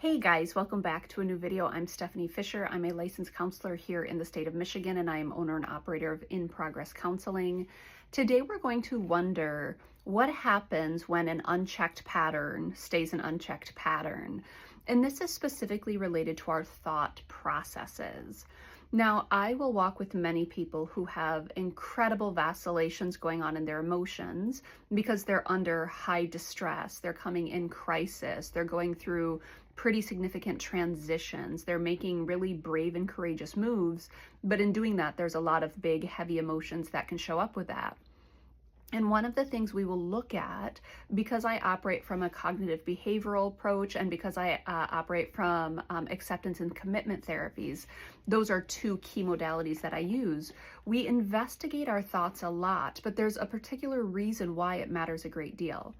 Hey guys, welcome back to a new video. I'm Stephanie Fisher. I'm a licensed counselor here in the state of Michigan, and I am owner and operator of In Progress Counseling. Today we're going to wonder what happens when an unchecked pattern stays an unchecked pattern. And this is specifically related to our thought processes. Now, I will walk with many people who have incredible vacillations going on in their emotions because they're under high distress. They're coming in crisis. They're going through pretty significant transitions. They're making really brave and courageous moves. But in doing that, there's a lot of big, heavy emotions that can show up with that. And one of the things we will look at, because I operate from a cognitive behavioral approach and because I operate from acceptance and commitment therapies, those are two key modalities that I use. We investigate our thoughts a lot, but there's a particular reason why it matters a great deal.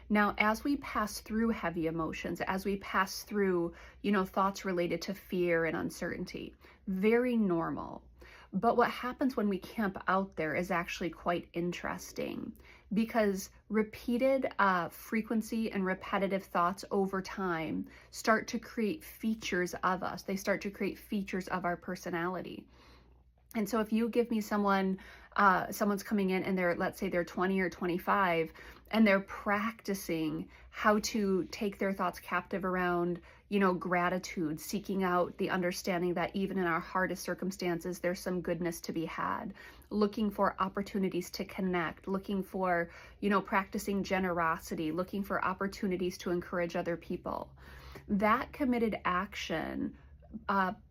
Now, as we pass through heavy emotions, as we pass through, thoughts related to fear and uncertainty, very normal. But what happens when we camp out there is actually quite interesting because repeated frequency and repetitive thoughts over time start to create features of us. They start to create features of our personality. And so if you give me someone's coming in and let's say they're 20 or 25 and they're practicing how to take their thoughts captive around, gratitude, seeking out the understanding that even in our hardest circumstances, there's some goodness to be had, looking for opportunities to connect, looking for, practicing generosity, looking for opportunities to encourage other people. That committed action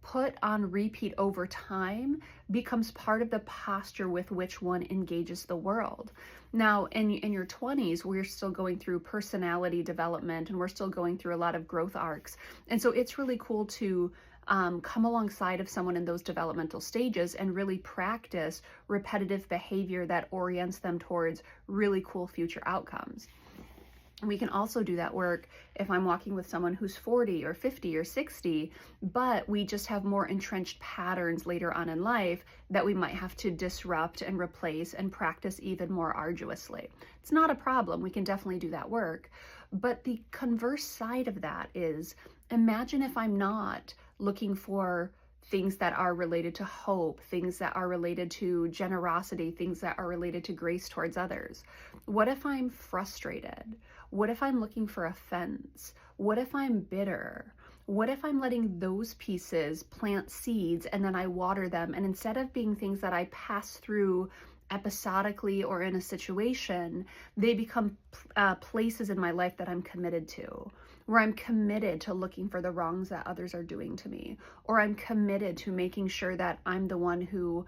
put on repeat over time becomes part of the posture with which one engages the world. Now, in your 20s, we're still going through personality development and we're still going through a lot of growth arcs. And so it's really cool to come alongside of someone in those developmental stages and really practice repetitive behavior that orients them towards really cool future outcomes. We can also do that work if I'm walking with someone who's 40 or 50 or 60, but we just have more entrenched patterns later on in life that we might have to disrupt and replace and practice even more arduously. It's not a problem. We can definitely do that work. But the converse side of that is, imagine if I'm not looking for things that are related to hope, things that are related to generosity, things that are related to grace towards others. What if I'm frustrated? What if I'm looking for offense? What if I'm bitter? What if I'm letting those pieces plant seeds and then I water them, and instead of being things that I pass through episodically or in a situation, they become places in my life that I'm committed to, where I'm committed to looking for the wrongs that others are doing to me, or I'm committed to making sure that I'm the one who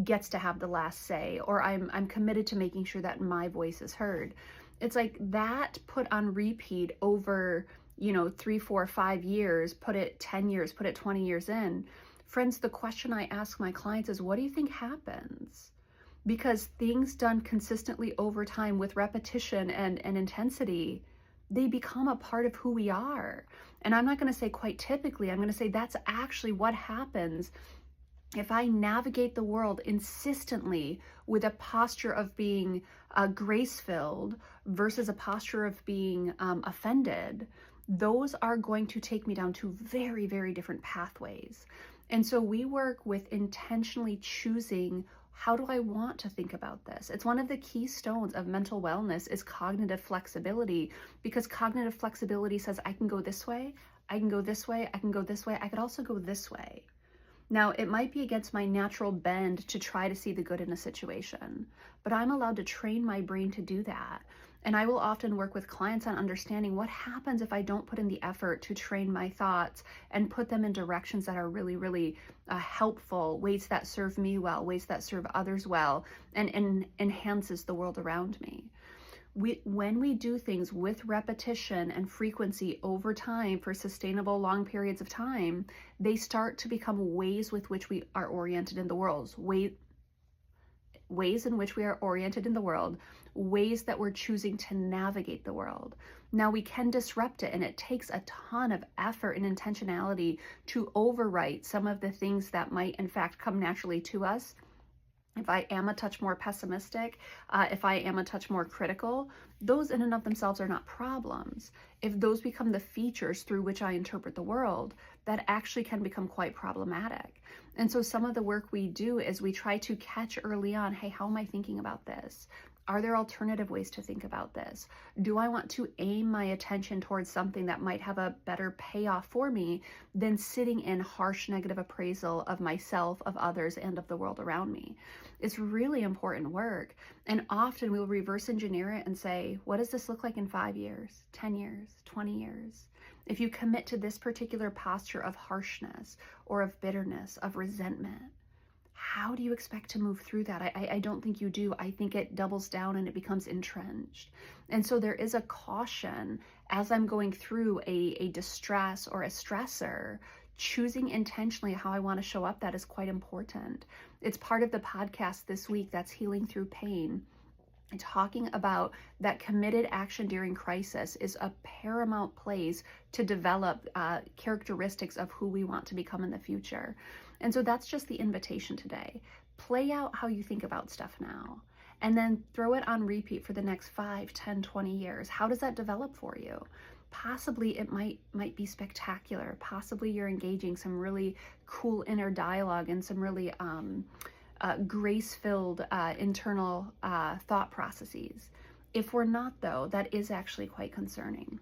gets to have the last say, or I'm committed to making sure that my voice is heard. It's like that put on repeat over, 3, 4, 5 years, put it 10 years, put it 20 years in. Friends, the question I ask my clients is, what do you think happens? Because things done consistently over time with repetition and intensity, they become a part of who we are. And I'm not going to say quite typically, I'm going to say that's actually what happens if I navigate the world insistently with a posture of being grace-filled versus a posture of being offended. Those are going to take me down to very, very different pathways. And so we work with intentionally choosing, how do I want to think about this? It's one of the keystones of mental wellness is cognitive flexibility, because cognitive flexibility says I can go this way, I can go this way, I can go this way, I could also go this way. Now, it might be against my natural bend to try to see the good in a situation, but I'm allowed to train my brain to do that. And I will often work with clients on understanding what happens if I don't put in the effort to train my thoughts and put them in directions that are really, really helpful, ways that serve me well, ways that serve others well, and enhances the world around me. When we do things with repetition and frequency over time for sustainable long periods of time, they start to become ways with which we are oriented in the world, ways in which we are oriented in the world, ways that we're choosing to navigate the world. Now, we can disrupt it, and it takes a ton of effort and intentionality to overwrite some of the things that might in fact come naturally to us if I am a touch more pessimistic, if I am a touch more critical, those in and of themselves are not problems. If those become the features through which I interpret the world, that actually can become quite problematic. And so some of the work we do is we try to catch early on, hey, how am I thinking about this? Are there alternative ways to think about this? Do I want to aim my attention towards something that might have a better payoff for me than sitting in harsh negative appraisal of myself, of others, and of the world around me? It's really important work. And often we'll reverse engineer it and say, what does this look like in 5 years, 10 years, 20 years? If you commit to this particular posture of harshness or of bitterness, of resentment, how do you expect to move through that? I don't think you do. I think it doubles down and it becomes entrenched. And so there is a caution as I'm going through a distress or a stressor. Choosing intentionally how I want to show up, that is quite important. It's part of the podcast this week that's Healing Through Pain. And talking about that committed action during crisis is a paramount place to develop characteristics of who we want to become in the future. And so that's just the invitation today. Play out how you think about stuff now, and then throw it on repeat for the next 5, 10, 20 years. How does that develop for you? Possibly it might be spectacular. Possibly you're engaging some really cool inner dialogue and some really grace-filled internal thought processes. If we're not, though, that is actually quite concerning.